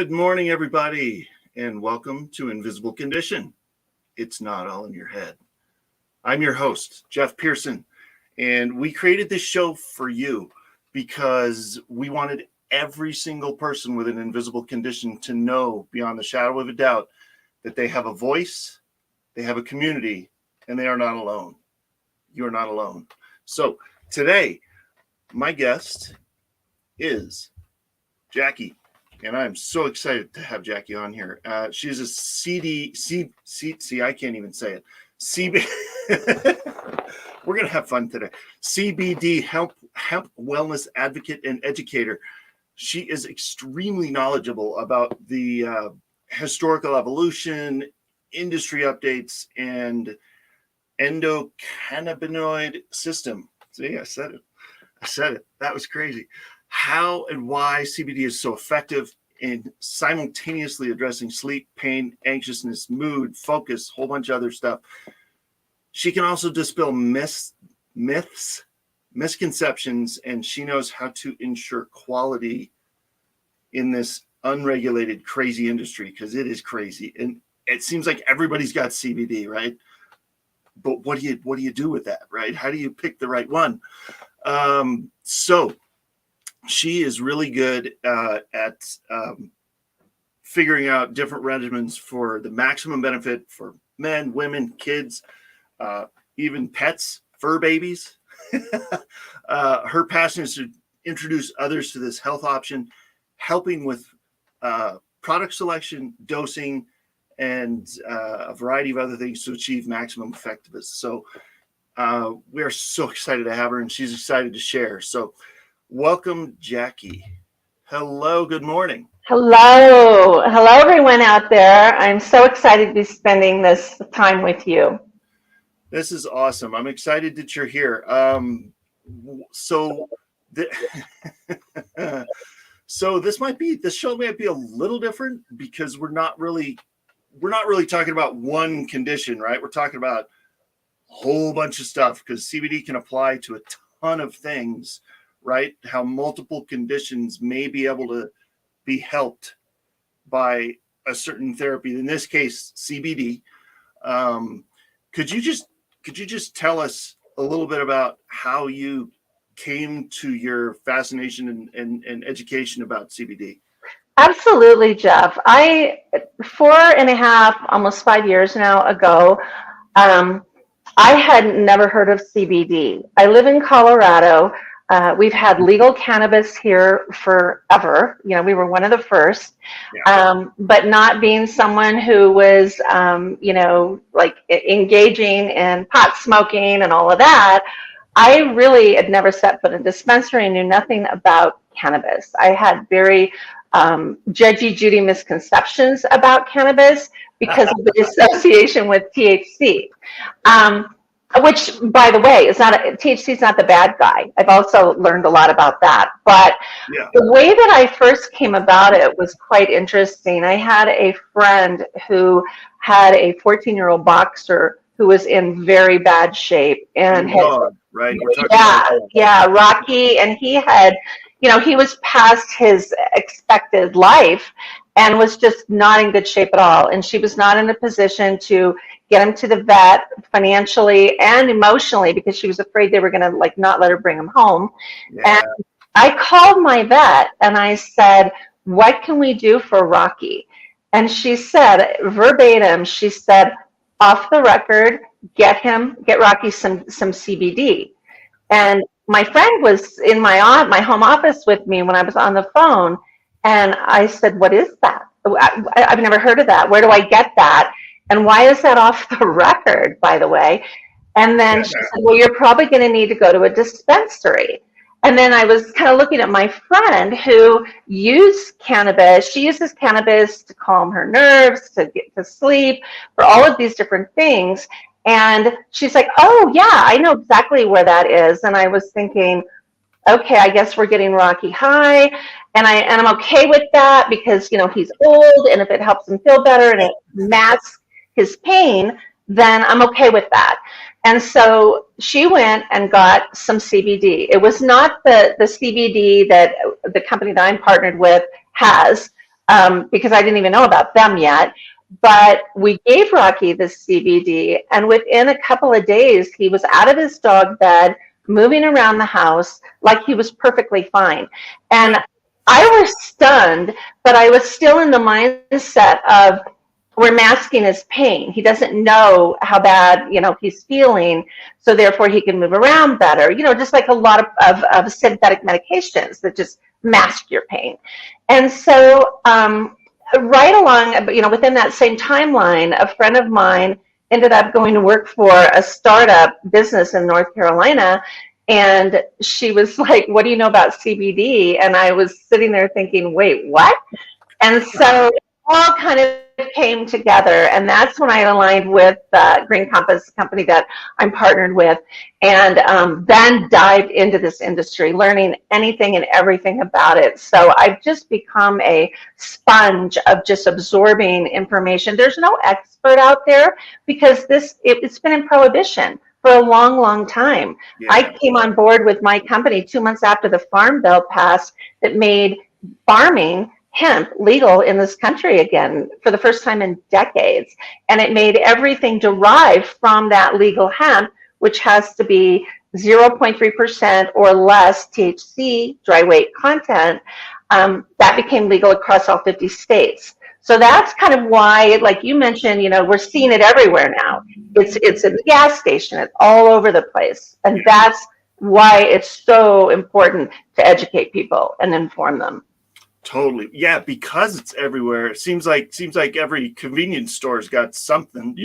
Good morning, everybody, and welcome to Invisible Condition. It's not all in your head. I'm your host, Jeff Pearson, and we created this show for you because we wanted every single person with an invisible condition to know beyond the shadow of a doubt that they have a voice, they have a community, and they are not alone. You're not alone. So today, my guest is Jackie. And I'm so excited to have Jackie on here. She's a I can't even say it. We're going to have fun today. CBD, Hemp wellness advocate and educator. She is extremely knowledgeable about the historical evolution, industry updates, and endocannabinoid system. See, I said it. That was crazy. How and why CBD is so effective in simultaneously addressing sleep, pain, anxiousness, mood, focus, whole bunch of other stuff. She can also dispel myths, misconceptions, and she knows how to ensure quality in this unregulated, crazy industry, because it is crazy. And it seems like everybody's got CBD, right? But what do you do with that, right? How do you pick the right one? So she is really good at figuring out different regimens for the maximum benefit for men, women, kids, even pets, fur babies. Her passion is to introduce others to this health option, helping with product selection, dosing, and a variety of other things to achieve maximum effectiveness. So we are so excited to have her, and she's excited to share. So welcome, Jackie. Hello, good morning. Hello, everyone out there. I'm so excited to be spending this time with you. This is awesome. I'm excited that you're here. So this show might be a little different because we're not really talking about one condition, right? We're talking about a whole bunch of stuff because CBD can apply to a ton of things, right? How multiple conditions may be able to be helped by a certain therapy. In this case, CBD. Could you just tell us a little bit about how you came to your fascination and education about CBD? Absolutely, Jeff. 4.5, almost 5 years now ago, I had never heard of CBD. I live in Colorado. We've had legal cannabis here forever. You know, we were one of the first, but not being someone who was, like engaging in pot smoking and all of that, I really had never set foot in a dispensary and knew nothing about cannabis. I had very judgy Judy misconceptions about cannabis because of the association with THC. Which, by the way, THC is not the bad guy. I've also learned a lot about that. But the way that I first came about it was quite interesting. I had a friend who had a 14-year-old boxer who was in very bad shape and Rocky, and he had, he was past his expected life and was just not in good shape at all. And she was not in a position to get him to the vet financially and emotionally because she was afraid they were going to not let her bring him home. Yeah. And I called my vet and I said, what can we do for Rocky? And she said, verbatim, she said, off the record, get Rocky some CBD. And my friend was in my home office with me when I was on the phone. And I said, what is that? I've never heard of that. Where do I get that? And why is that off the record, by the way? And then she said, well, you're probably going to need to go to a dispensary. And then I was kind of looking at my friend who used cannabis. She uses cannabis to calm her nerves, to get to sleep, for all of these different things. And she's like, oh, yeah, I know exactly where that is. And I was thinking, okay, I guess we're getting Rocky high. And I'm okay with that because, he's old. And if it helps him feel better and it masks his pain, then I'm okay with that. And so she went and got some CBD. It was not the CBD that the company that I'm partnered with has. because I didn't even know about them yet. But we gave Rocky the CBD, and within a couple of days, he was out of his dog bed, moving around the house like he was perfectly fine. And I was stunned, but I was still in the mindset of, we're masking his pain. He doesn't know how bad, he's feeling, so therefore he can move around better. Just like a lot of synthetic medications that just mask your pain. And so, right along, within that same timeline, a friend of mine ended up going to work for a startup business in North Carolina. And she was like, "What do you know about CBD?" And I was sitting there thinking, wait, what? And so it all kind of came together. And that's when I aligned with Green Compass, company that I'm partnered with, and then dived into this industry, learning anything and everything about it. So I've just become a sponge of just absorbing information. There's no expert out there because it's been in prohibition for a long, long time. Yeah. I came on board with my company 2 months after the Farm Bill passed that made farming hemp legal in this country again for the first time in decades. And it made everything derived from that legal hemp, which has to be 0.3% or less THC, dry weight content, that became legal across all 50 states. So that's kind of why, like you mentioned, we're seeing it everywhere now. It's in the gas station, it's all over the place. And that's why it's so important to educate people and inform them. Totally. Yeah, because it's everywhere. It seems like every convenience store's got something,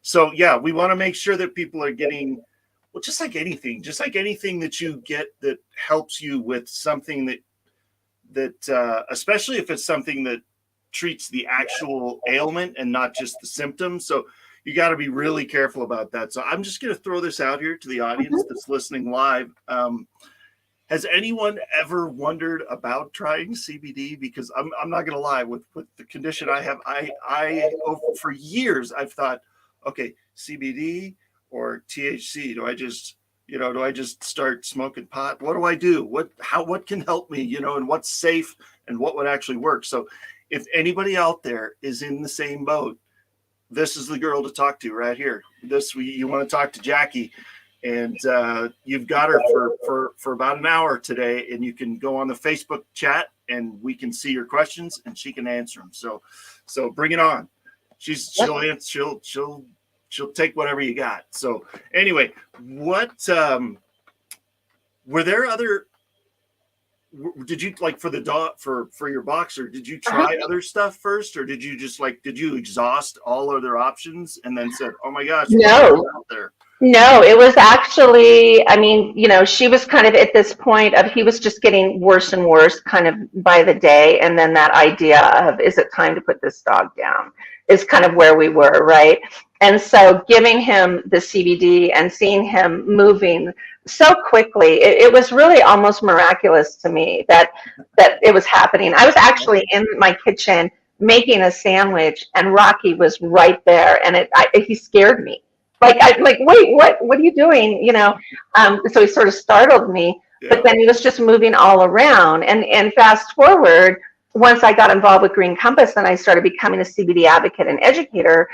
so yeah, we want to make sure that people are getting, well, just like anything that you get that helps you with something that especially if it's something that treats the actual ailment and not just the symptoms. So you got to be really careful about that. So I'm just going to throw this out here to the audience that's listening live. Has anyone ever wondered about trying CBD? Because I'm not going to lie, with the condition I have, I for years I've thought, okay, CBD or THC? Do I just start smoking pot? What do I do? What can help me? And what's safe and what would actually work? So if anybody out there is in the same boat, this is the girl to talk to right here. You want to talk to Jackie. And you've got her for about an hour today, and you can go on the Facebook chat, and we can see your questions, and she can answer them. So bring it on. She'll take whatever you got. So anyway, what were there other? Did you like for the dog for your boxer? Did you try other stuff first, or did you just did you exhaust all other options and then said, "Oh my gosh, no, out there"? No, it was actually, she was kind of at this point of, he was just getting worse and worse kind of by the day. And then that idea of, is it time to put this dog down, is kind of where we were, right? And so giving him the CBD and seeing him moving so quickly, it was really almost miraculous to me that it was happening. I was actually in my kitchen making a sandwich, and Rocky was right there, and he scared me. Wait, what are you doing? So he sort of startled me, but then he was just moving all around. And fast forward, once I got involved with Green Compass and I started becoming a CBD advocate and educator,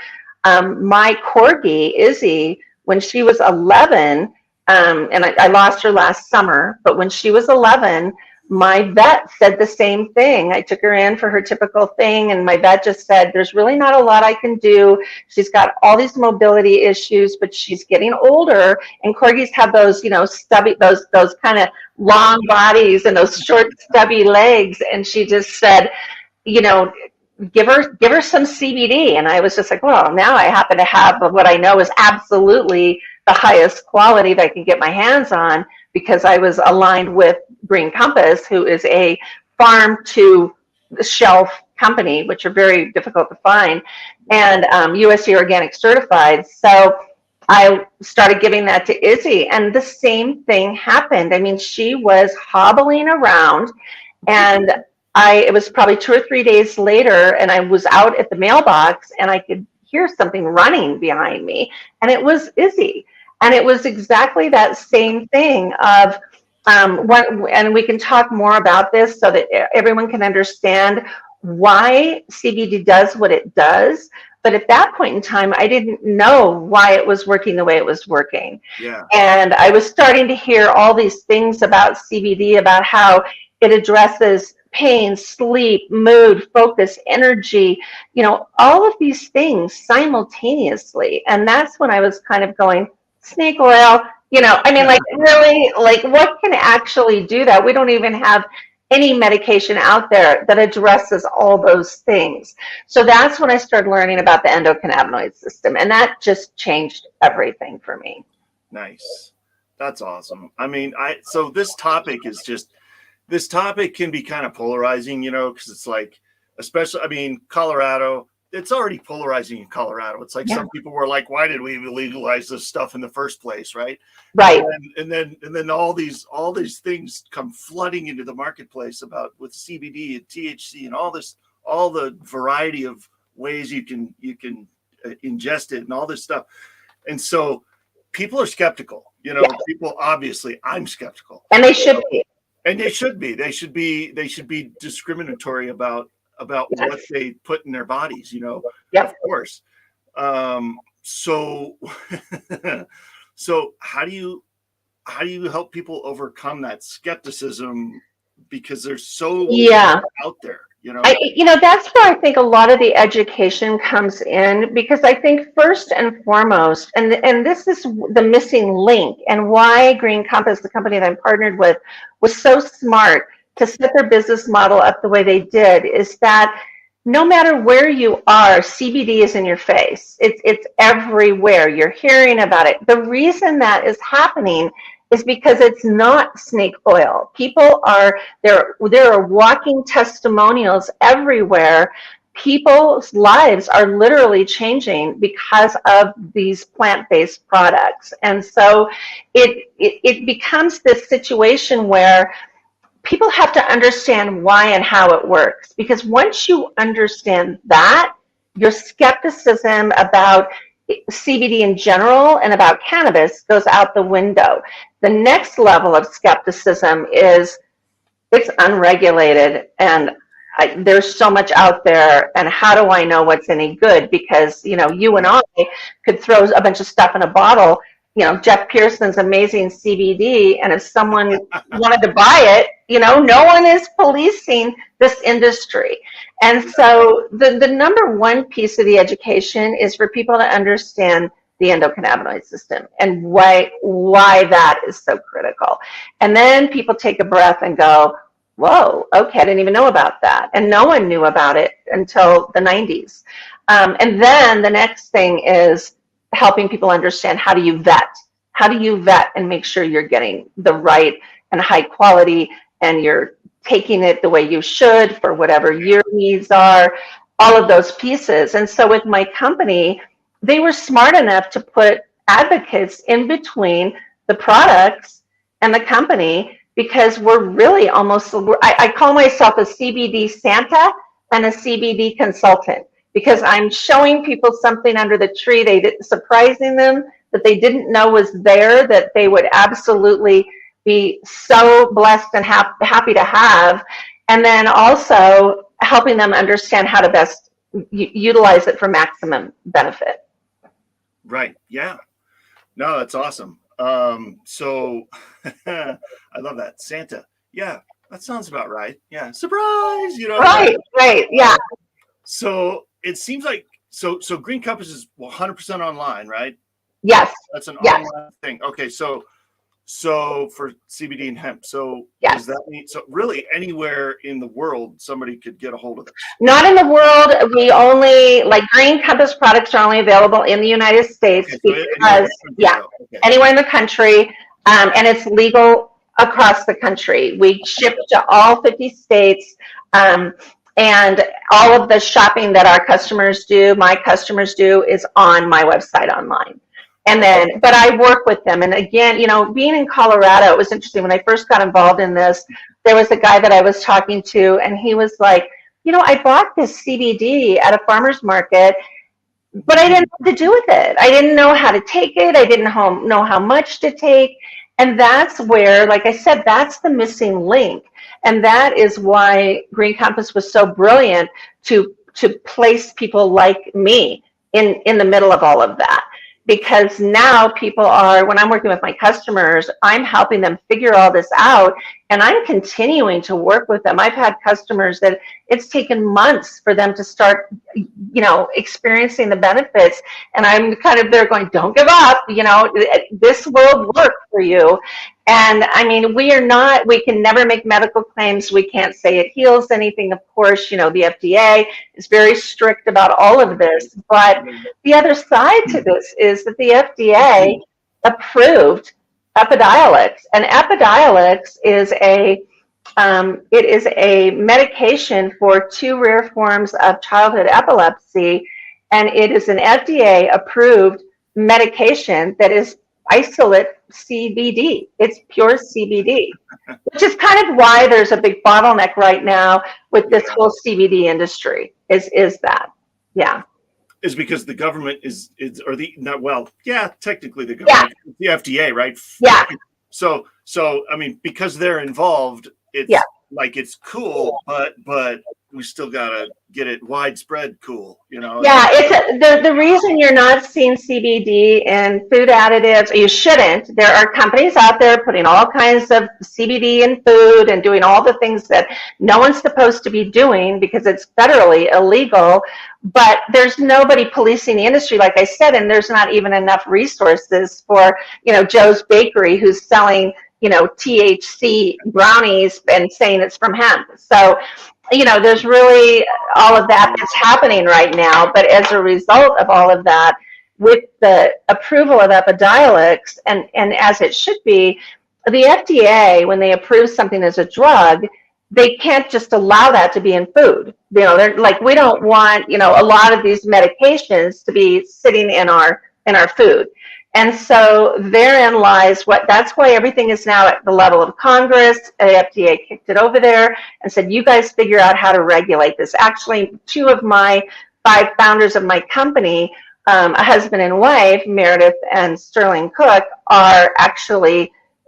my corgi, Izzy, when she was 11, and I lost her last summer, but when she was 11, my vet said the same thing. I took her in for her typical thing, and my vet just said, there's really not a lot I can do. She's got all these mobility issues, but she's getting older, and corgis have those, stubby, those kind of long bodies and those short, stubby legs. And she just said, give her some CBD. And I was just like, well, now I happen to have what I know is absolutely the highest quality that I can get my hands on, because I was aligned with Green Compass, who is a farm to shelf company, which are very difficult to find, and USDA organic certified. So I started giving that to Izzy, and the same thing happened. She was hobbling around, and it was probably 2 or 3 days later, and I was out at the mailbox, and I could hear something running behind me, and it was Izzy. And it was exactly that same thing of, and we can talk more about this so that everyone can understand why CBD does what it does. But at that point in time, I didn't know why it was working the way it was working. Yeah. And I was starting to hear all these things about CBD, about how it addresses pain, sleep, mood, focus, energy, all of these things simultaneously. And that's when I was kind of going, snake oil, like really, like what can actually do that? We don't even have any medication out there that addresses all those things. So that's when I started learning about the endocannabinoid system, and that just changed everything for me. Nice. That's awesome. I mean, so this topic can be kind of polarizing, because it's like, especially, I mean, Colorado, it's already polarizing in Colorado. It's like some people were like, why did we even legalize this stuff in the first place, right? Right. And then all these things come flooding into the marketplace with CBD and THC and all the variety of ways you can ingest it and all this stuff. And so people are skeptical, people, obviously I'm skeptical. And they should be. And they should be. They should be discriminatory about what they put in their bodies, of course. So how do you help people overcome that skepticism, because there's so out there, that's where I think a lot of the education comes in, because I think first and foremost, and this is the missing link, and why Green Compass, the company that I'm partnered with, was so smart to set their business model up the way they did, is that no matter where you are, CBD is in your face. It's everywhere. You're hearing about it. The reason that is happening is because it's not snake oil. There are walking testimonials everywhere. People's lives are literally changing because of these plant-based products. And so it becomes this situation where people have to understand why and how it works, because once you understand that, your skepticism about CBD in general and about cannabis goes out the window. The next level of skepticism is it's unregulated, and there's so much out there, and how do I know what's any good? Because you and I could throw a bunch of stuff in a bottle, Jeff Pearson's amazing CBD, and if someone wanted to buy it, no one is policing this industry. And so the number one piece of the education is for people to understand the endocannabinoid system and why that is so critical. And then people take a breath and go, whoa, okay, I didn't even know about that. And no one knew about it until the 90s. And then the next thing is helping people understand, how do you vet and make sure you're getting the right and high quality, and you're taking it the way you should for whatever your needs are, all of those pieces. And so with my company, they were smart enough to put advocates in between the products and the company, because we're really almost, I call myself a CBD Santa and a CBD consultant, because I'm showing people something under the tree, surprising them that they didn't know was there, that they would absolutely be so blessed and happy to have, and then also helping them understand how to best utilize it for maximum benefit. Right. Yeah. No, that's awesome. So I love that. Santa. Yeah, that sounds about right. Yeah. Surprise, Right. Yeah. So it seems like, so Green Compass is 100% online, right? Yes. That's an online thing. Okay. So for CBD and hemp, does that mean, so really anywhere in the world, somebody could get a hold of it? Not in the world. We only, Green Compass products are only available in the United States, because, anywhere in the country, and it's legal across the country. We ship to all 50 states, and all of the shopping that our customers do, my customers do, is on my website online. And then, but I work with them. And again, being in Colorado, it was interesting. When I first got involved in this, there was a guy that I was talking to, and he was like, I bought this CBD at a farmer's market, but I didn't know what to do with it. I didn't know how to take it. I didn't know how much to take. And that's where, like I said, that's the missing link. And that is why Green Compass was so brilliant to place people like me in the middle of all of that. Because now people are, when I'm working with my customers, I'm helping them figure all this out, and I'm continuing to work with them. I've had customers that it's taken months for them to start, experiencing the benefits, and I'm kind of there going, don't give up, this will work for you. And I mean, we can never make medical claims. We can't say it heals anything. Of course, the FDA is very strict about all of this. But the other side to this is that the FDA approved Epidiolex. And Epidiolex is it is a medication for 2 rare forms of childhood epilepsy. And it is an FDA approved medication that is isolate CBD. It's pure CBD, which is kind of why there's a big bottleneck right now with this whole CBD industry. Is that, yeah? Is because the government technically the government, the FDA, right? Yeah. So I mean, because they're involved, it's like it's cool, but we still gotta get it widespread cool, Yeah, it's the reason you're not seeing CBD in food additives. You shouldn't. There are companies out there putting all kinds of CBD in food and doing all the things that no one's supposed to be doing because it's federally illegal. But there's nobody policing the industry, like I said, and there's not even enough resources for Joe's Bakery, who's selling THC brownies and saying it's from hemp. So there's really all of that that's happening right now. But as a result of all of that, with the approval of Epidiolex, and as it should be, the FDA, when they approve something as a drug, they can't just allow that to be in food. They're like, we don't want, a lot of these medications to be sitting in our food. And so therein lies that's why everything is now at the level of Congress. The FDA kicked it over there and said, you guys figure out how to regulate this. Actually, 2 of my 5 founders of my company, a husband and wife, Meredith and Sterling Cook,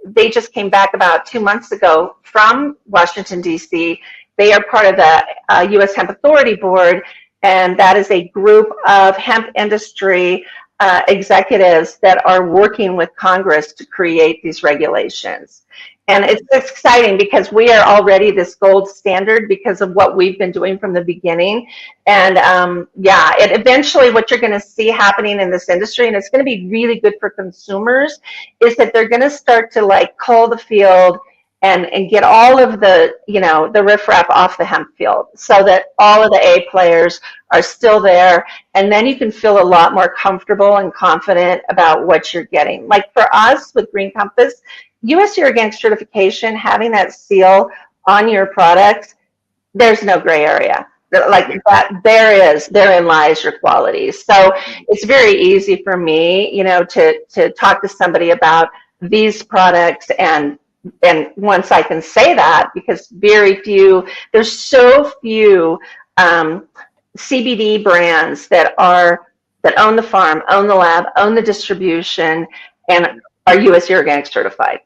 they just came back about 2 months ago from Washington, D.C. They are part of the U.S. Hemp Authority Board, and that is a group of hemp industry executives that are working with Congress to create these regulations. And it's exciting because we are already this gold standard because of what we've been doing from the beginning. And eventually what you're going to see happening in this industry, and it's going to be really good for consumers, is that they're going to start to cull the field and get all of the riffraff off the hemp field so that all of the A players are still there. And then you can feel a lot more comfortable and confident about what you're getting. Like for us with Green Compass, U.S. Organic certification, having that seal on your products, there's no gray area. Like that, therein lies your quality. So it's very easy for me, to talk to somebody about these products and once I can say that, because there's so few CBD brands that own the farm, own the lab, own the distribution, and are U.S. Organic certified.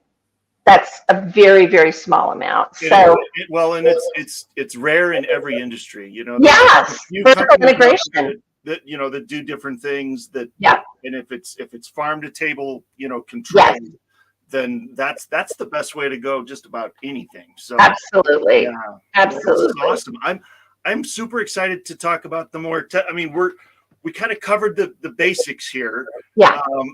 That's a very, very small amount. So and it's rare in every industry, Yes, vertical integration. That do different things and if it's farm to table, controlled. Yes. Then that's the best way to go just about anything. So absolutely. Absolutely. Well, this is awesome. I'm super excited to talk about the more we kind of covered the basics here,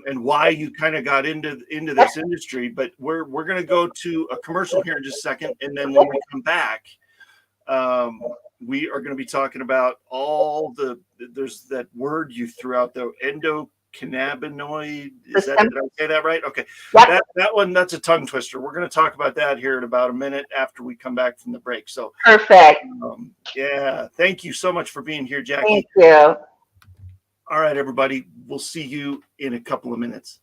and why you kind of got into this industry, but we're going to go to a commercial here in just a second, and then when we come back, we are going to be talking about there's that word you threw out, the endocannabinoid. Did I say that right? Okay. Yep. That one, that's a tongue twister. We're going to talk about that here in about a minute after we come back from the break. So perfect. Thank you so much for being here, Jackie. Thank you. All right, everybody. We'll see you in a couple of minutes.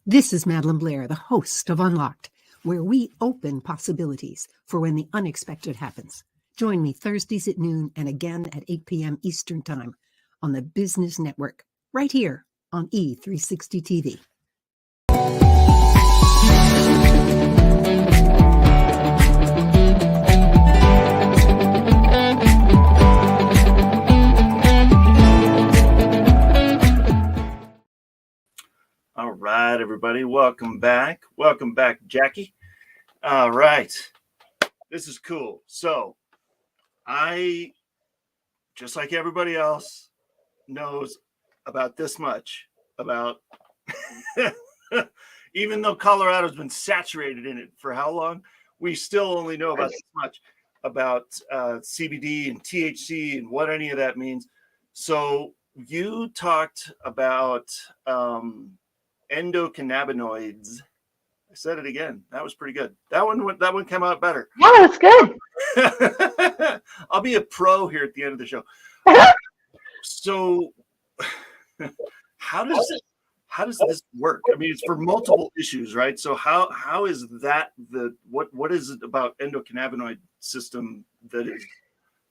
This is Madeline Blair, the host of Unlocked, where we open possibilities for when the unexpected happens. Join me Thursdays at noon and again at 8 p.m. Eastern Time on the Business Network, right here on E360 TV. All right, everybody. Welcome back. Welcome back, Jackie. All right. This is cool. So I, just like everybody else, knows about this much about, even though Colorado's been saturated in it for how long, we still only know about this much about CBD and THC and what any of that means. So you talked about endocannabinoids. I said it again. That was pretty good. That one came out better. Yeah, that's good. I'll be a pro here at the end of the show. So how does this work? I mean, it's for multiple issues, right? So how is that what is it about endocannabinoid system that is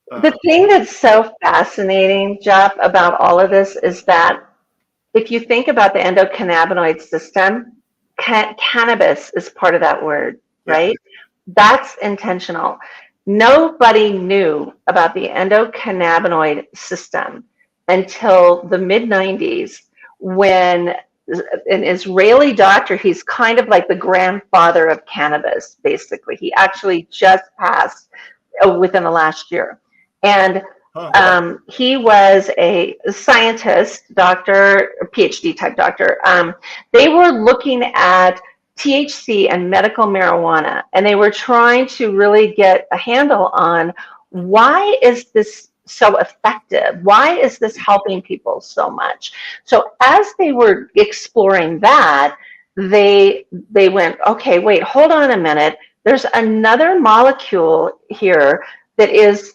The thing that's so fascinating, Jeff, about all of this is that if you think about the endocannabinoid system, cannabis is part of that word, right? Yeah. That's intentional. Nobody knew about the endocannabinoid system until the mid-90s when an Israeli doctor, he's kind of like the grandfather of cannabis, basically. He actually just passed within the last year. And he was a scientist, doctor, PhD type doctor. They were looking at THC and medical marijuana, and they were trying to really get a handle on why is this so effective? Why is this helping people so much? So as they were exploring that, they went, okay, wait, hold on a minute. There's another molecule here that is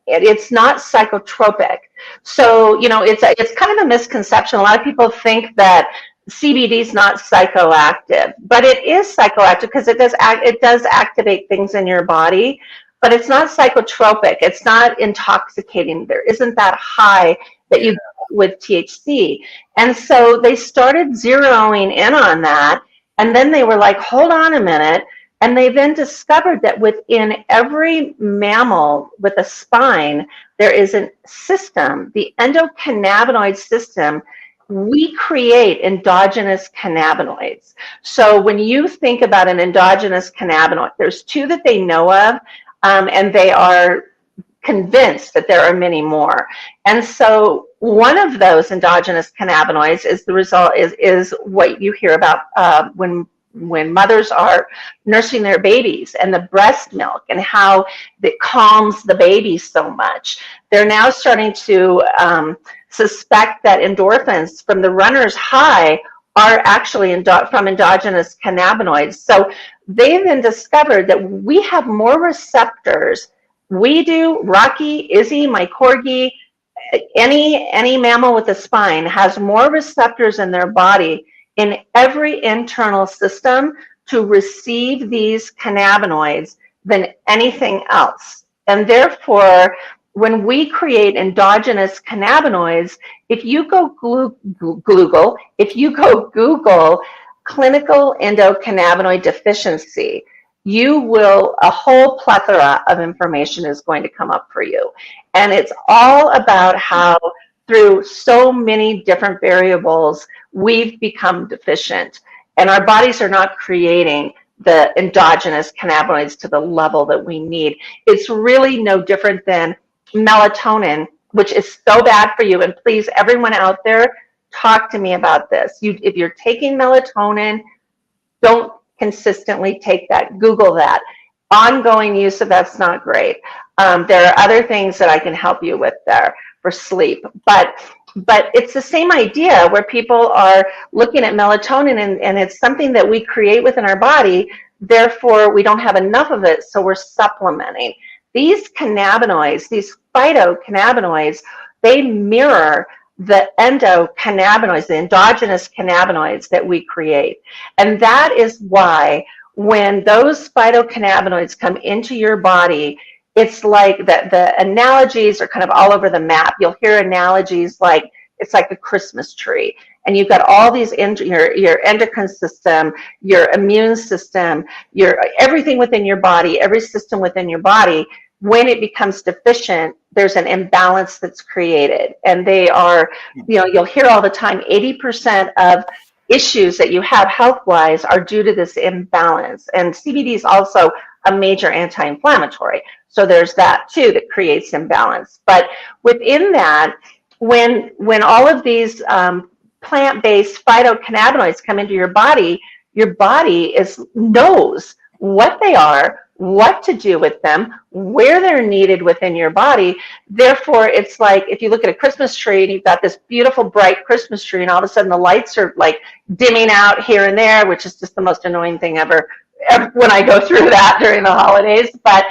it's not psychotropic. So, it's kind of a misconception. A lot of people think that CBD is not psychoactive, but it is psychoactive because it does activate things in your body, but it's not psychotropic. It's not intoxicating. There isn't that high that you get with THC. And so they started zeroing in on that, and then they were like, hold on a minute. And they then discovered that within every mammal with a spine, there is a system, the endocannabinoid system. We create endogenous cannabinoids. So when you think about an endogenous cannabinoid, there's two that they know of, and they are convinced that there are many more. And so one of those endogenous cannabinoids is the result is what you hear about when mothers are nursing their babies and the breast milk and how it calms the baby so much. They're now starting to suspect that endorphins from the runner's high are actually from endogenous cannabinoids. So they then discovered that we have more receptors. We do, Rocky, Izzy, my corgi, any mammal with a spine has more receptors in their body in every internal system to receive these cannabinoids than anything else. And therefore, when we create endogenous cannabinoids, if you go Google clinical endocannabinoid deficiency, a whole plethora of information is going to come up for you. And it's all about how through so many different variables, we've become deficient, and our bodies are not creating the endogenous cannabinoids to the level that we need. It's really no different than melatonin, which is so bad for you. And please, everyone out there, talk to me about this. If you're taking melatonin, don't consistently take that. Google that. Ongoing use of that's not great. There are other things that I can help you with there for sleep, but it's the same idea where people are looking at melatonin and it's something that we create within our body. Therefore, we don't have enough of it, so we're supplementing. These cannabinoids, these phytocannabinoids, they mirror the endocannabinoids, the endogenous cannabinoids that we create. And that is why when those phytocannabinoids come into your body, it's like the analogies are kind of all over the map. You'll hear analogies like it's like a Christmas tree. And you've got all these, your endocrine system, your immune system, everything within your body, every system within your body. When it becomes deficient, there's an imbalance that's created. And they are, you'll hear all the time, 80% of issues that you have health-wise are due to this imbalance. And CBD is also a major anti-inflammatory. So there's that too that creates imbalance. But within that, when all of these plant-based phytocannabinoids come into your body knows what they are, what to do with them, where they're needed within your body. Therefore, it's like if you look at a Christmas tree and you've got this beautiful bright Christmas tree and all of a sudden the lights are like dimming out here and there, which is just the most annoying thing ever when I go through that during the holidays. But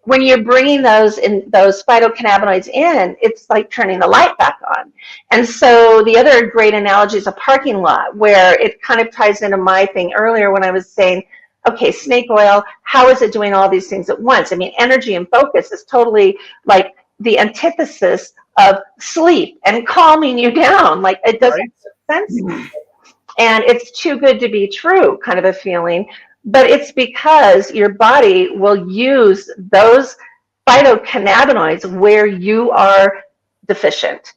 when you're bringing those phytocannabinoids in, it's like turning the light back on. And so the other great analogy is a parking lot, where it kind of ties into my thing earlier when I was saying, okay, snake oil, how is it doing all these things at once? I mean, energy and focus is totally like the antithesis of sleep and calming you down. Like, it doesn't make sense. And it's too good to be true kind of a feeling. But it's because your body will use those phytocannabinoids where you are deficient.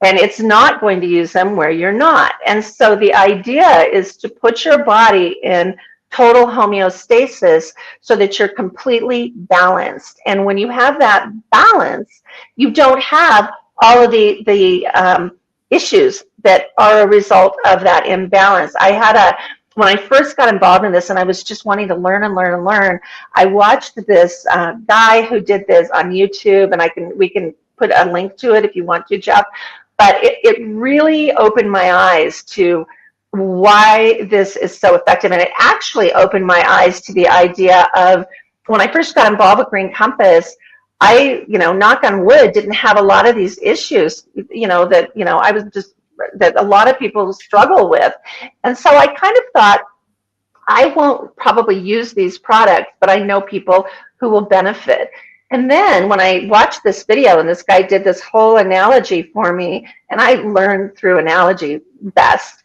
And it's not going to use them where you're not. And so the idea is to put your body in total homeostasis so that you're completely balanced. And when you have that balance, you don't have all of the issues that are a result of that imbalance. When I first got involved in this and I was just wanting to learn and learn and learn, I watched this guy who did this on YouTube, and we can put a link to it if you want to, Jeff. But it really opened my eyes to why this is so effective. And it actually opened my eyes to the idea of, when I first got involved with Green Compass, I, knock on wood, didn't have a lot of these issues, that a lot of people struggle with. And so I kind of thought, I won't probably use these products, but I know people who will benefit. And then when I watched this video and this guy did this whole analogy for me, and I learned through analogy best,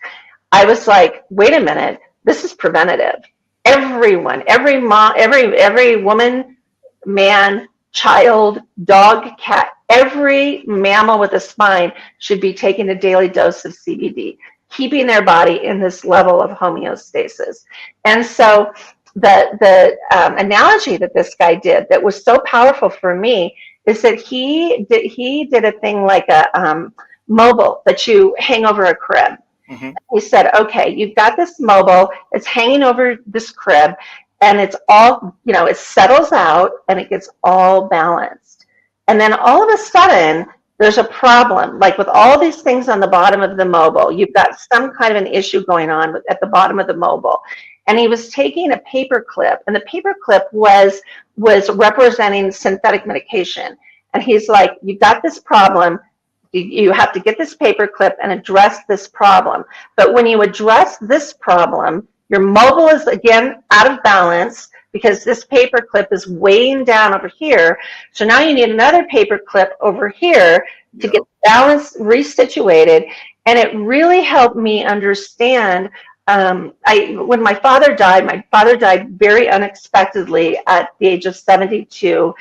I was like, wait a minute, this is preventative. Everyone, every mom, every woman, man, child, dog, cat, every mammal with a spine should be taking a daily dose of CBD, keeping their body in this level of homeostasis. And so the analogy that this guy did that was so powerful for me is that he did a thing like a mobile that you hang over a crib. Mm-hmm. He said, okay, you've got this mobile, it's hanging over this crib, and it's all, it settles out and it gets all balanced. And then all of a sudden, there's a problem. Like with all these things on the bottom of the mobile, you've got some kind of an issue going on at the bottom of the mobile. And he was taking a paper clip, and the paper clip was representing synthetic medication. And he's like, you've got this problem. You have to get this paper clip and address this problem. But when you address this problem, your mobile is again out of balance because this paper clip is weighing down over here. So now you need another paper clip over here to get balance resituated. And it really helped me understand. When my father died very unexpectedly at the age of 72.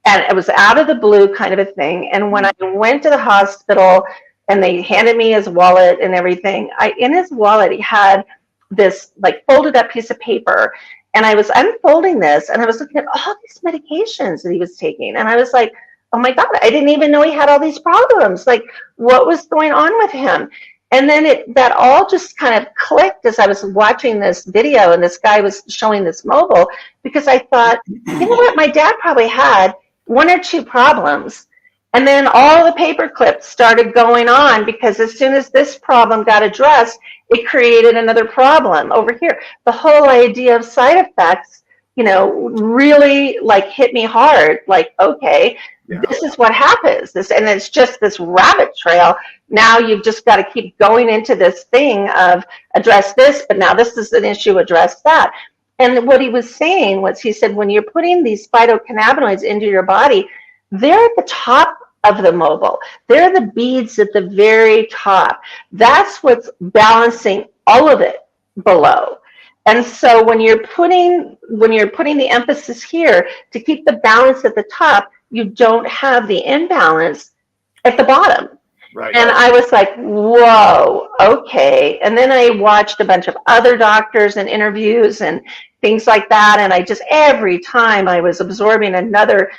And it was out of the blue kind of a thing. And when I went to the hospital and they handed me his wallet and everything, in his wallet, he had this like folded up piece of paper. And I was unfolding this and I was looking at all these medications that he was taking. And I was like, oh my God, I didn't even know he had all these problems. Like, what was going on with him? And then that all just kind of clicked as I was watching this video and this guy was showing this mobile, because I thought, you know what, my dad probably had one or two problems. And then all the paper clips started going on because as soon as this problem got addressed, it created another problem over here. The whole idea of side effects, really like hit me hard. Like, okay, this is what happens. And it's just this rabbit trail. Now you've just got to keep going into this thing of address this, but now this is an issue, address that. And what he was saying was, he said, when you're putting these phytocannabinoids into your body, they're at the top of the mobile. They're the beads at the very top. That's what's balancing all of it below. And so when you're putting the emphasis here to keep the balance at the top, you don't have the imbalance at the bottom. Right. And I was like, whoa, okay. And then I watched a bunch of other doctors and interviews and things like that. And I just, every time I was absorbing another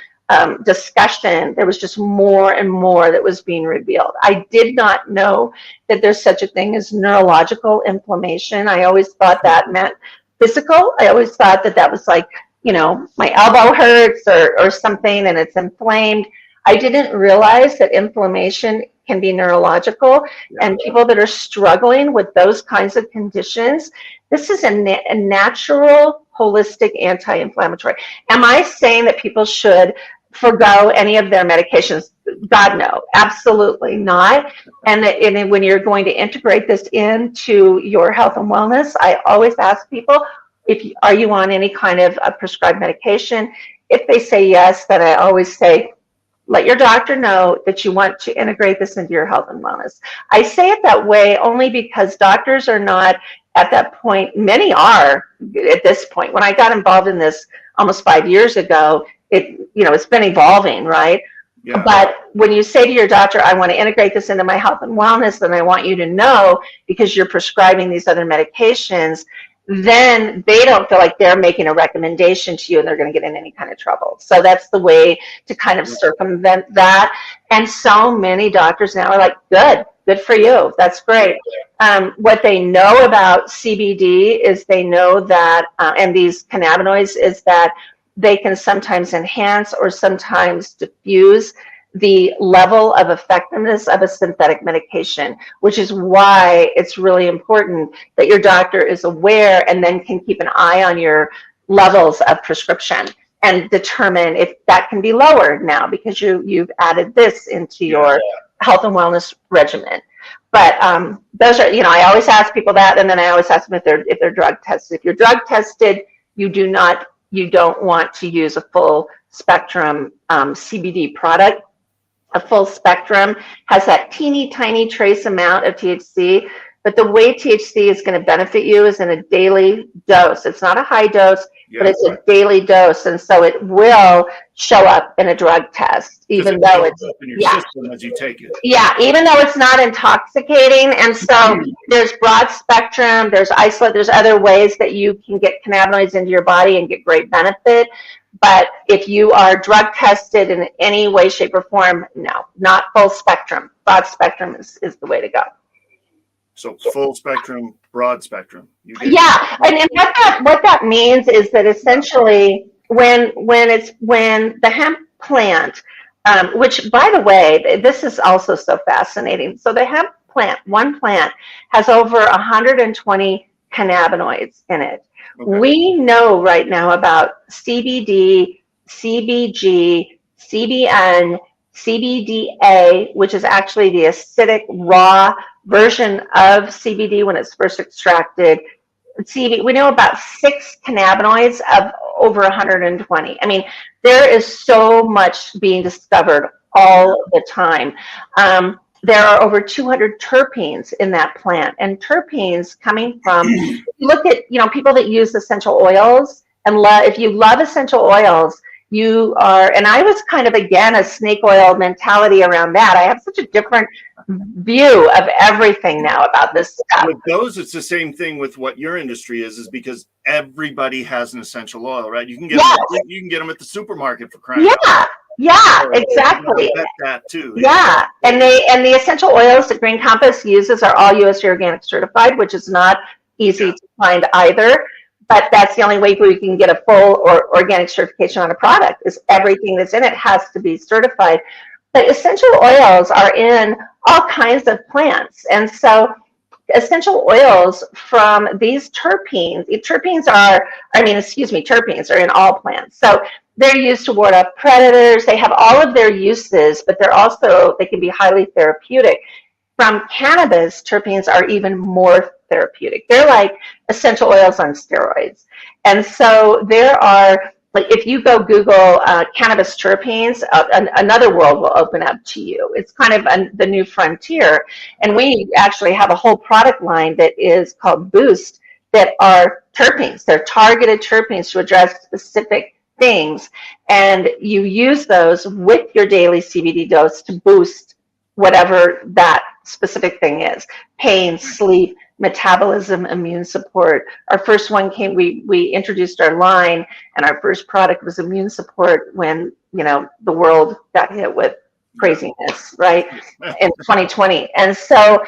discussion, there was just more and more that was being revealed. I did not know that there's such a thing as neurological inflammation. I always thought that meant physical. I always thought that that was like, you know, my elbow hurts or something and it's inflamed. I didn't realize that inflammation can be neurological, and people that are struggling with those kinds of conditions, this is a natural, holistic anti-inflammatory. Am I saying that people should forgo any of their medications? God, no, absolutely not. And when you're going to integrate this into your health and wellness, I always ask people, are you on any kind of a prescribed medication? If they say yes, then I always say, let your doctor know that you want to integrate this into your health and wellness. I say it that way only because doctors are not at that point. Many are at this point. When I got involved in this almost 5 years ago, it's been evolving, right? Yeah. But when you say to your doctor, I want to integrate this into my health and wellness, then I want you to know, because you're prescribing these other medications, then they don't feel like they're making a recommendation to you and they're going to get in any kind of trouble. So that's the way to kind of circumvent that. And so many doctors now are like, good for you. That's great. What they know about CBD is they know that, and these cannabinoids, is that they can sometimes enhance or sometimes diffuse the level of effectiveness of a synthetic medication, which is why it's really important that your doctor is aware and then can keep an eye on your levels of prescription and determine if that can be lowered now because you've added this into your health and wellness regimen. But those are, I always ask people that, and then I always ask them if they're drug tested. If you're drug tested, you don't want to use a full spectrum CBD product. A full spectrum has that teeny tiny trace amount of THC, but the way THC is going to benefit you is in a daily dose. It's not a high dose, but it's a daily dose, and so it will show up in a drug test, even though it's in your system as you take it. Yeah, even though it's not intoxicating. And so there's broad spectrum, there's isolate, there's other ways that you can get cannabinoids into your body and get great benefit. But if you are drug tested in any way, shape, or form, no, not full spectrum. Broad spectrum is the way to go. So full spectrum, broad spectrum. Yeah, and what that means is that essentially when the hemp plant, which by the way, this is also so fascinating. So the hemp plant, one plant, has over 120 cannabinoids in it. Okay. We know right now about CBD, CBG, CBN, CBDA, which is actually the acidic raw version of CBD when it's first extracted. We know about 6 cannabinoids of over 120. I mean, there is so much being discovered all the time. There are over 200 terpenes in that plant, and terpenes coming from, if you look at, people that use essential oils, and if you love essential oils, you are, and I was kind of, again, a snake oil mentality around that. I have such a different view of everything now about this stuff. With those, it's the same thing with what your industry is because everybody has an essential oil, right? You can get them at the supermarket for crying out loud. Yeah, exactly. That too. Yeah, and the essential oils that Green Compass uses are all USDA organic certified, which is not easy to find either. But that's the only way we can get a full or organic certification on a product, is everything that's in it has to be certified. But essential oils are in all kinds of plants, and so essential oils from these terpenes are in all plants. So they're used to ward off predators. They have all of their uses, but they can be highly therapeutic. From cannabis, terpenes are even more therapeutic. They're like essential oils on steroids. And so there are, like, if you go Google cannabis terpenes, another world will open up to you. It's kind of the new frontier. And we actually have a whole product line that is called Boost that are terpenes. They're targeted terpenes to address specific things. And you use those with your daily CBD dose to boost whatever that specific thing is: pain, sleep, metabolism, immune support. Our first one we introduced our line, and our first product was immune support when, the world got hit with craziness, right, in 2020. And so,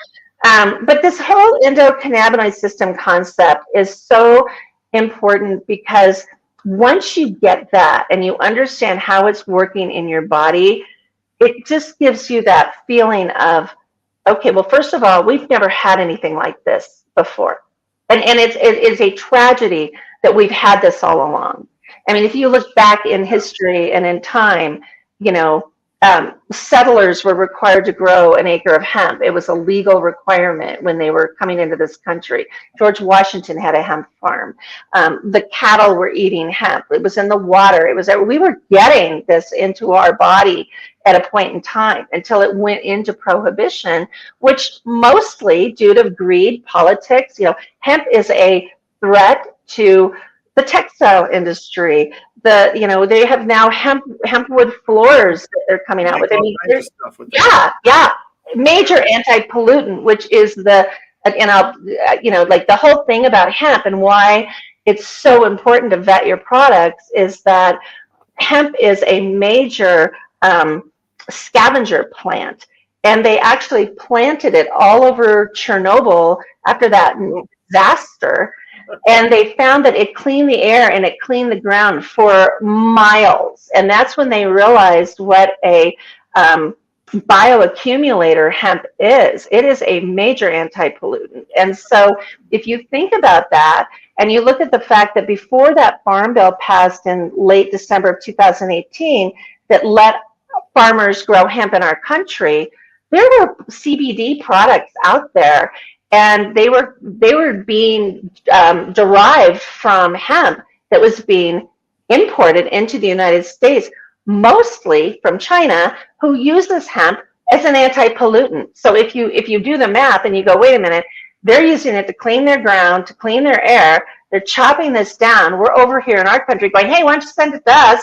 but this whole endocannabinoid system concept is so important, because once you get that and you understand how it's working in your body, it just gives you that feeling of, okay, well, first of all, we've never had anything like this before. And it's a tragedy that we've had this all along. I mean, if you look back in history and in time, settlers were required to grow an acre of hemp. It was a legal requirement when they were coming into this country. George Washington had a hemp farm. The cattle were eating hemp. It was in the water. We were getting this into our body at a point in time until it went into prohibition, which mostly due to greed, politics. Hemp is a threat to the textile industry. They have now hempwood floors that they're coming out with. I mean, major anti-pollutant, which is like the whole thing about hemp and why it's so important to vet your products is that hemp is a major scavenger plant, and they actually planted it all over Chernobyl after that disaster. And they found that it cleaned the air and it cleaned the ground for miles. And that's when they realized what a bioaccumulator hemp is. It is a major anti-pollutant. And so if you think about that, and you look at the fact that before that farm bill passed in late December of 2018 that let farmers grow hemp in our country, there were CBD products out there, and they were being derived from hemp that was being imported into the United States, mostly from China, who uses hemp as an anti-pollutant. So if you do the math and you go, wait a minute, they're using it to clean their ground, to clean their air, they're chopping this down. We're over here in our country going, hey, why don't you send it to us?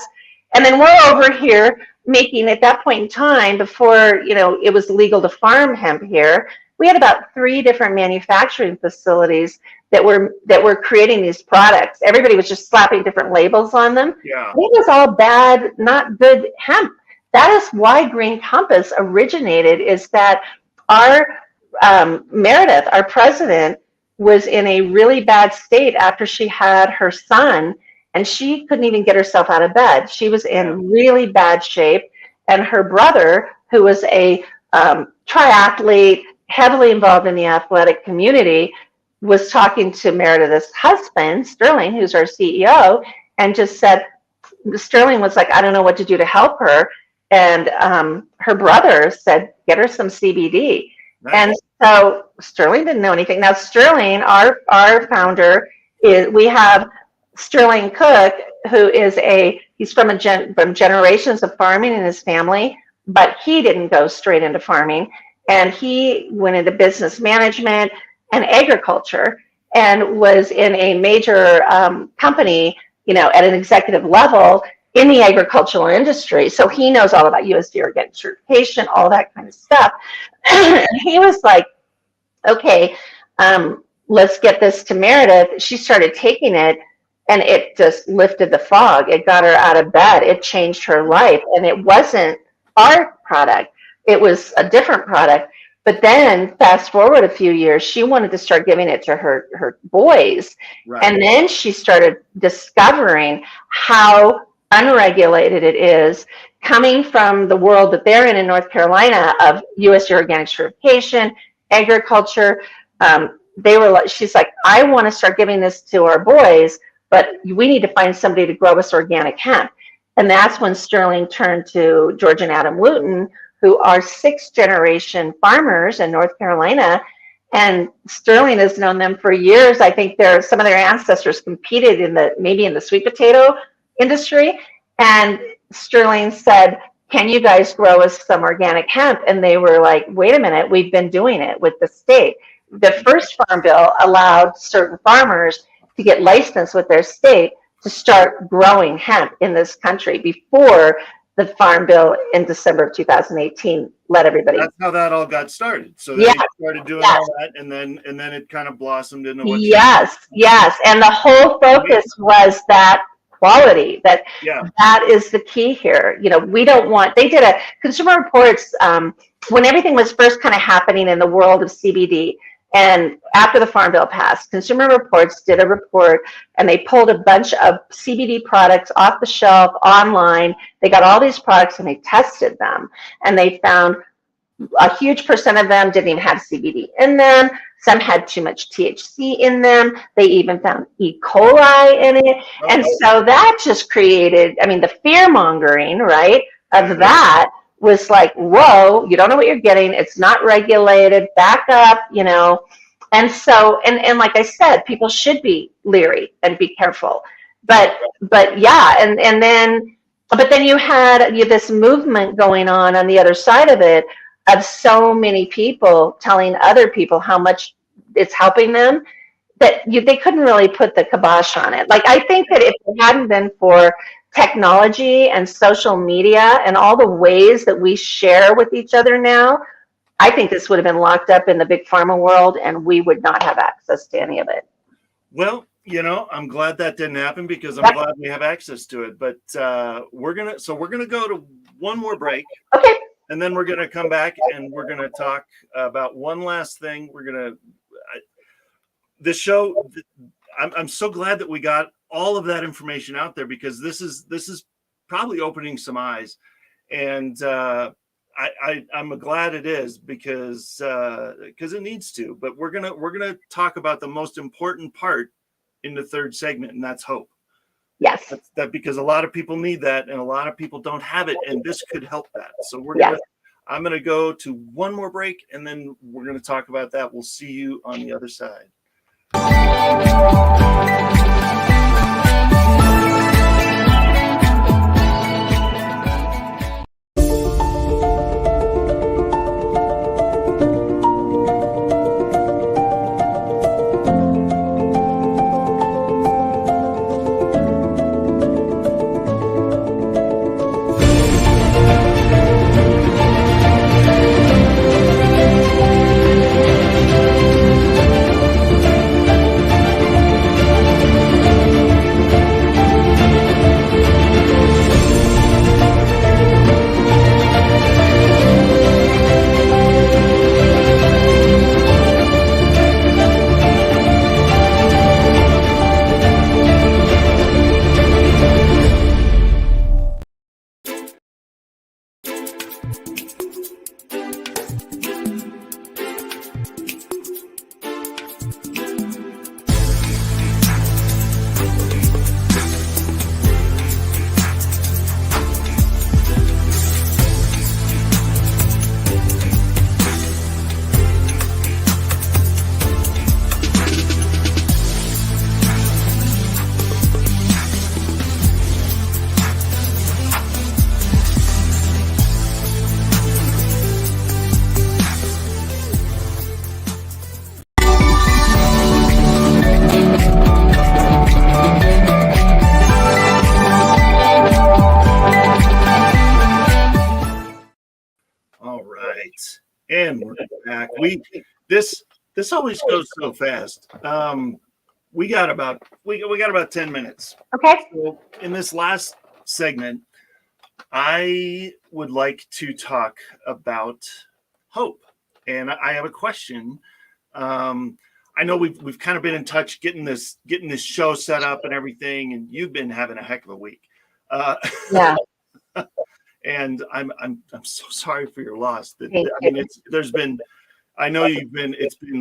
And then we're over here making, at that point in time, before it was legal to farm hemp here, we had about 3 different manufacturing facilities that were creating these products. Everybody was just slapping different labels on them. Yeah. It was all bad, not good hemp. That is why Green Compass originated, is that our Meredith, our president, was in a really bad state after she had her son, and she couldn't even get herself out of bed. She was in really bad shape. And her brother, who was a triathlete, heavily involved in the athletic community, was talking to Meredith's husband, Sterling, who's our CEO, and just said, Sterling was like, I don't know what to do to help her. And her brother said, get her some CBD. Nice. And so Sterling didn't know anything. Now, Sterling, our founder, we have Sterling Cook, who is he's from generations of farming in his family, but he didn't go straight into farming. And he went into business management and agriculture, and was in a major company, at an executive level in the agricultural industry. So he knows all about USDA organic certification, all that kind of stuff. And he was like, okay, let's get this to Meredith. She started taking it, and it just lifted the fog. It got her out of bed. It changed her life. And it wasn't our product. It was a different product. But then fast forward a few years, she wanted to start giving it to her boys. Right. And then she started discovering how unregulated it is, coming from the world that they're in North Carolina of USDA organic certification, agriculture. She's like, I want to start giving this to our boys, but we need to find somebody to grow us organic hemp. And that's when Sterling turned to George and Adam Wooten, who are sixth-generation farmers in North Carolina. And Sterling has known them for years. I think some of their ancestors competed maybe in the sweet potato industry. And Sterling said, can you guys grow us some organic hemp? And they were like, wait a minute, we've been doing it with the state. The first farm bill allowed certain farmers to get licensed with their state to start growing hemp in this country before the farm bill in December of 2018 let everybody. That's how that all got started. So they started doing all that, and then it kind of blossomed into what. Yes. And the whole focus was that quality. That is the key here. We don't want. They did a Consumer Reports when everything was first kind of happening in the world of CBD. And after the Farm Bill passed, Consumer Reports did a report, and they pulled a bunch of CBD products off the shelf online. They got all these products and they tested them, and they found a huge percent of them didn't even have CBD in them. Some had too much THC in them. They even found E. coli in it. And so that just created, the fear mongering, right, of that was like, whoa, you don't know what you're getting. It's not regulated. Back up, And so, and like I said, people should be leery and be careful. But yeah, and then you had this movement going on the other side of it, of so many people telling other people how much it's helping them, that they couldn't really put the kibosh on it. Like, I think that if it hadn't been for technology and social media and all the ways that we share with each other now, I think this would have been locked up in the big pharma world, and we would not have access to any of it. Well, I'm glad that didn't happen, because I'm glad we have access to it. But we're gonna go to one more break. Okay. And then we're gonna come back and we're gonna talk about one last thing. This show. I'm so glad that we got all of that information out there, because this is probably opening some eyes, and I'm glad it is, because it needs to. But we're gonna talk about the most important part in the third segment, and that's hope. Yes. That because a lot of people need that, and a lot of people don't have it, and this could help that. So I'm gonna go to one more break, and then we're gonna talk about that. We'll see you on the other side. And we're back. This always goes so fast. We got about 10 minutes. Okay. So in this last segment, I would like to talk about hope, and I have a question. I know we've kind of been in touch getting this show set up and everything, and you've been having a heck of a week. Yeah. And I'm so sorry for your loss. It's been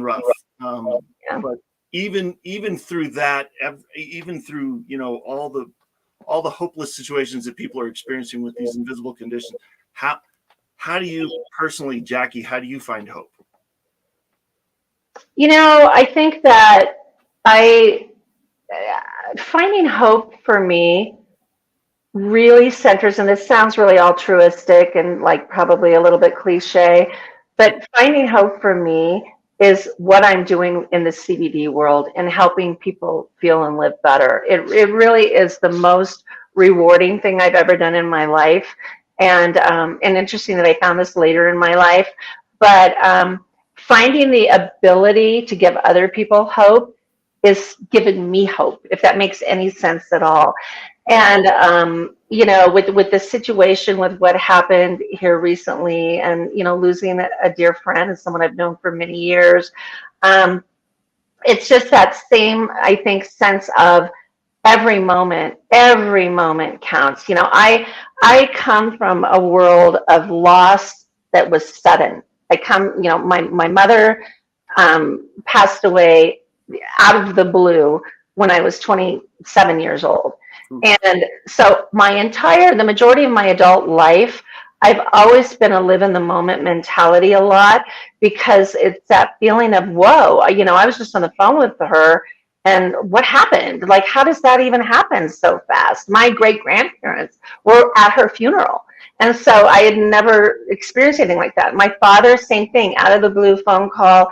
rough. But even through that, even through all all the hopeless situations that people are experiencing with these invisible conditions. How do you personally, Jackie, how do you find hope? I think that I finding hope for me really centers, and this sounds really altruistic and like probably a little bit cliche, but finding hope for me is what I'm doing in the CBD world and helping people feel and live better. It really is the most rewarding thing I've ever done in my life. And interesting that I found this later in my life, but finding the ability to give other people hope is giving me hope, if that makes any sense at all. And with the situation with what happened here recently, and losing a dear friend and someone I've known for many years, it's just that same, I think, sense of every moment counts. I come from a world of loss that was sudden. My mother passed away out of the blue when I was 27 years old. And so the majority of my adult life, I've always been a live in the moment mentality a lot, because it's that feeling of, whoa, I was just on the phone with her, and what happened? Like, how does that even happen so fast? My great grandparents were at her funeral. And so I had never experienced anything like that. My father, same thing, out of the blue phone call,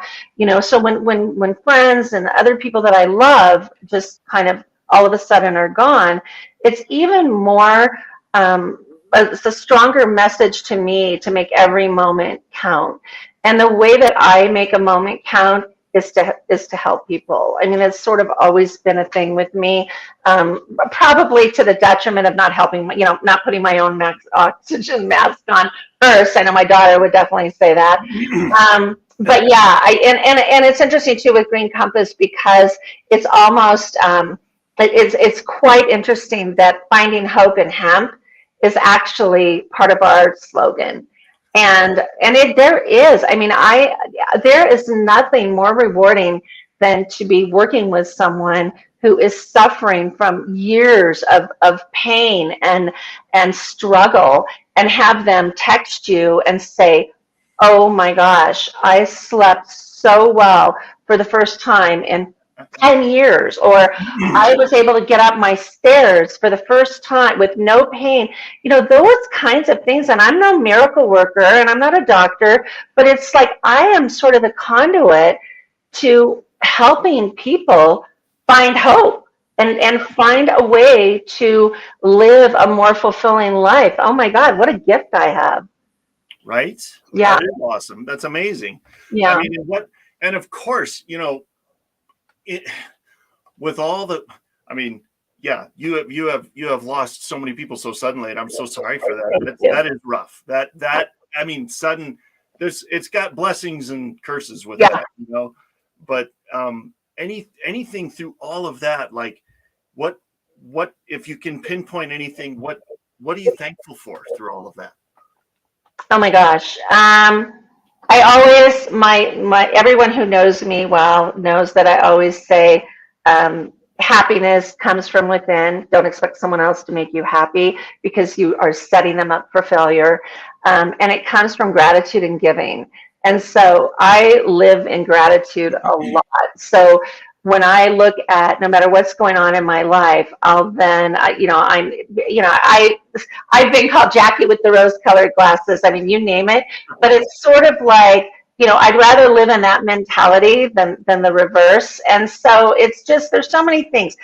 so when friends and other people that I love just kind of all of a sudden are gone, it's even more, it's a stronger message to me to make every moment count. And the way that I make a moment count is to help people. I mean, it's sort of always been a thing with me, probably to the detriment of not helping, not putting my own oxygen mask on first. I know my daughter would definitely say that. But yeah, and it's interesting too with Green Compass, because it's almost, it's quite interesting that finding hope in hemp is actually part of our slogan. And there is, there is nothing more rewarding than to be working with someone who is suffering from years of pain and struggle, and have them text you and say, oh my gosh, I slept so well for the first time in 10 years, or I was able to get up my stairs for the first time with no pain. Those kinds of things. And I'm no miracle worker, and I'm not a doctor, but it's like I am sort of the conduit to helping people find hope and find a way to live a more fulfilling life. Oh my God, what a gift I have. Right? Yeah. That is awesome. That's amazing. Yeah. And of course, with all the, yeah, you have lost so many people so suddenly, and I'm so sorry for that. That is rough. Sudden. It's got blessings and curses with that, But anything through all of that, like, what if you can pinpoint anything? What are you thankful for through all of that? Oh my gosh. I always, my everyone who knows me well knows that I always say, happiness comes from within. Don't expect someone else to make you happy, because you are setting them up for failure. And it comes from gratitude and giving. And so I live in gratitude a lot. So when I look at, no matter what's going on in my life, I've been called Jackie with the rose-colored glasses. You name it. But it's sort of like, I'd rather live in that mentality than the reverse. And so it's just, there's so many things,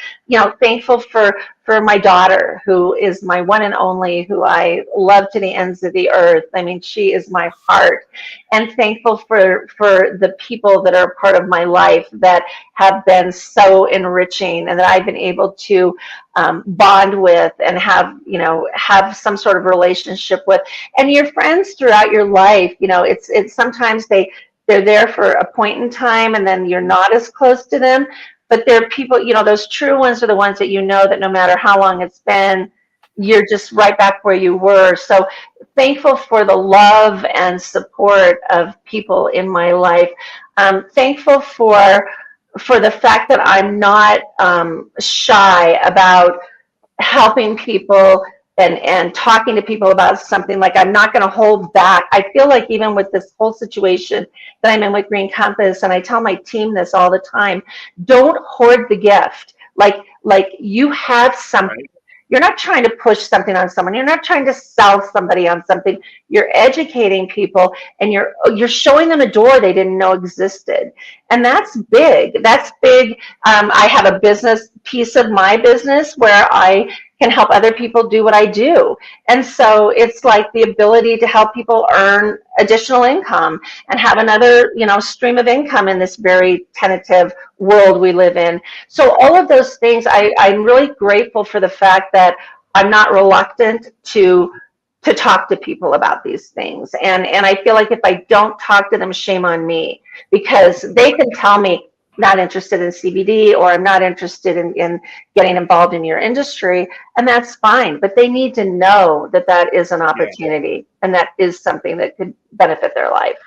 thankful for my daughter, who is my one and only, who I love to the ends of the earth. She is my heart. And thankful for the people that are part of my life that have been so enriching, and that I've been able to bond with and have some sort of relationship with. And your friends throughout your life, it's sometimes they're there for a point in time, and then you're not as close to them. But they're people, those true ones are the ones that that no matter how long it's been, you're just right back where you were. So thankful for the love and support of people in my life. Thankful for the fact that I'm not shy about helping people and talking to people about something. Like, I'm not going to hold back. I feel like even with this whole situation that I'm in with Green Compass, and I tell my team this all the time, don't hoard the gift. Like you have something. Right. You're not trying to push something on someone. You're not trying to sell somebody on something. You're educating people, and you're showing them a door they didn't know existed. And that's big. That's big. I have a business piece of my business where I can help other people do what I do. And so it's like the ability to help people earn additional income and have another, stream of income in this very tentative world we live in. So all of those things, I'm really grateful for the fact that I'm not reluctant to talk to people about these things. And I feel like if I don't talk to them, shame on me, because they can tell me, not interested in CBD, or I'm not interested in getting involved in your industry, and that's fine. But they need to know that that is an opportunity, and that is something that could benefit their life.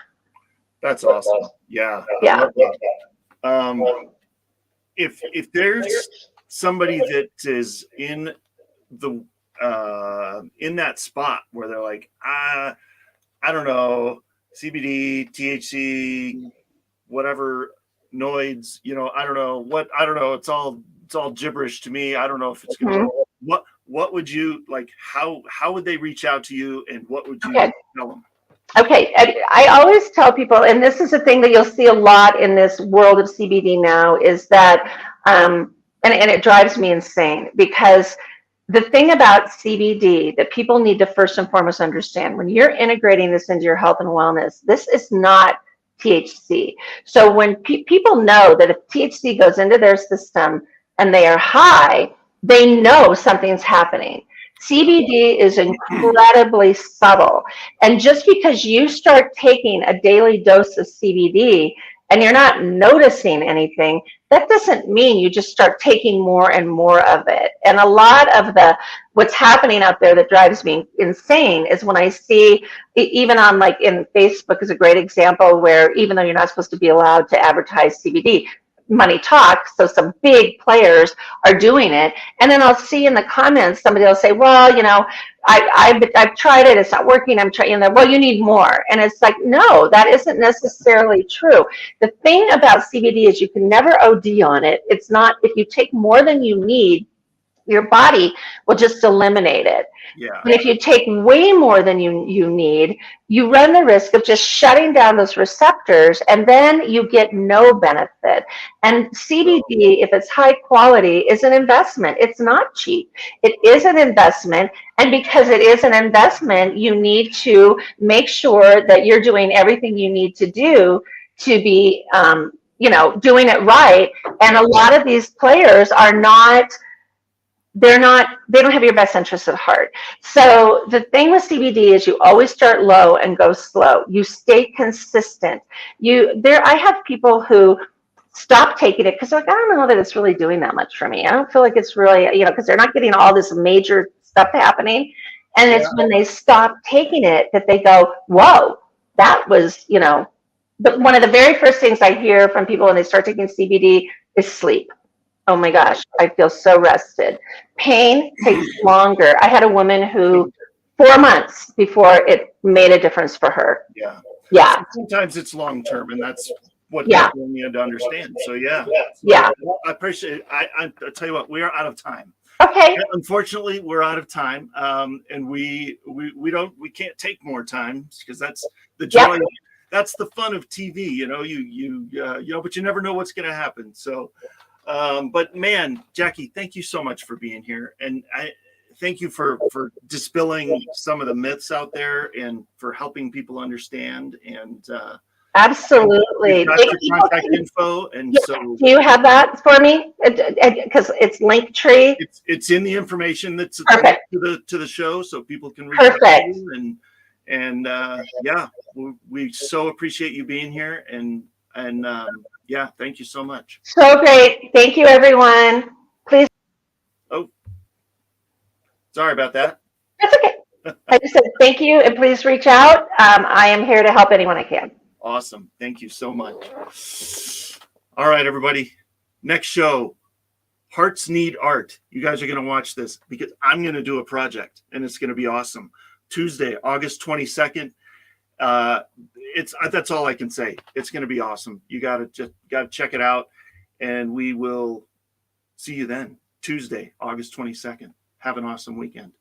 That's awesome. Yeah. Yeah. I love that. If there's somebody that is in that spot where they're like, I don't know, CBD, THC, whatever, noids, I don't know. It's all gibberish to me. I don't know if it's gonna what would you like, how would they reach out to you, and what would you tell them? Okay, I always tell people, and this is a thing that you'll see a lot in this world of CBD now, is that, and it drives me insane, because the thing about CBD that people need to first and foremost understand, when you're integrating this into your health and wellness, this is not THC. So when people know that if THC goes into their system and they are high, they know something's happening. CBD is incredibly subtle. And just because you start taking a daily dose of CBD and you're not noticing anything, that doesn't mean you just start taking more and more of it. And a lot of what's happening out there that drives me insane is when I see, even on, like, in Facebook is a great example, where even though you're not supposed to be allowed to advertise CBD, money talks, so some big players are doing it. And then I'll see in the comments, somebody will say, well, I've tried it, it's not working, I'm trying, well, you need more. And it's like, no, that isn't necessarily true. The thing about CBD is you can never OD on it. It's not, if you take more than you need, your body will just eliminate it. Yeah. But if you take way more than you need, you run the risk of just shutting down those receptors, and then you get no benefit. And CBD, if it's high quality, is an investment. It's not cheap. It is an investment. And because it is an investment, you need to make sure that you're doing everything you need to do to be, doing it right. And a lot of these players are not, they don't have your best interests at heart. So the thing with CBD is you always start low and go slow. You stay consistent. I have people who stop taking it because they're like, I don't know that it's really doing that much for me. I don't feel like it's really, because they're not getting all this major stuff happening. And it's when they stop taking it that they go, whoa, that was, but one of the very first things I hear from people when they start taking CBD is sleep. Oh my gosh, I feel so rested. Pain takes longer. I had a woman who 4 months before it made a difference for her. Yeah. Yeah. Sometimes it's long term, and that's what people need to understand. So yeah. Well, I appreciate it. I'll tell you what, we are out of time. Okay. Unfortunately, we're out of time, and we can't take more time, because that's the joy. Yep. That's the fun of TV. But you never know what's going to happen. So. But man, Jackie, thank you so much for being here, and I thank you for dispelling some of the myths out there and for helping people understand. And absolutely, got your contact info, and so do you have that for me? Because it's Linktree. It's in the information that's perfect to the show, so people can reach out to you. And we so appreciate you being here, and yeah, thank you so much. So great. Thank you, everyone. Please. Oh, sorry about that. That's okay. I just said thank you, and please reach out. I am here to help anyone I can. Awesome. Thank you so much. All right, everybody. Next show, Hearts Need Art. You guys are going to watch this because I'm going to do a project and it's going to be awesome. Tuesday, August 22nd. That's all I can say. It's going to be awesome. You got to check it out, and we will see you then. Tuesday, August 22nd. Have an awesome weekend.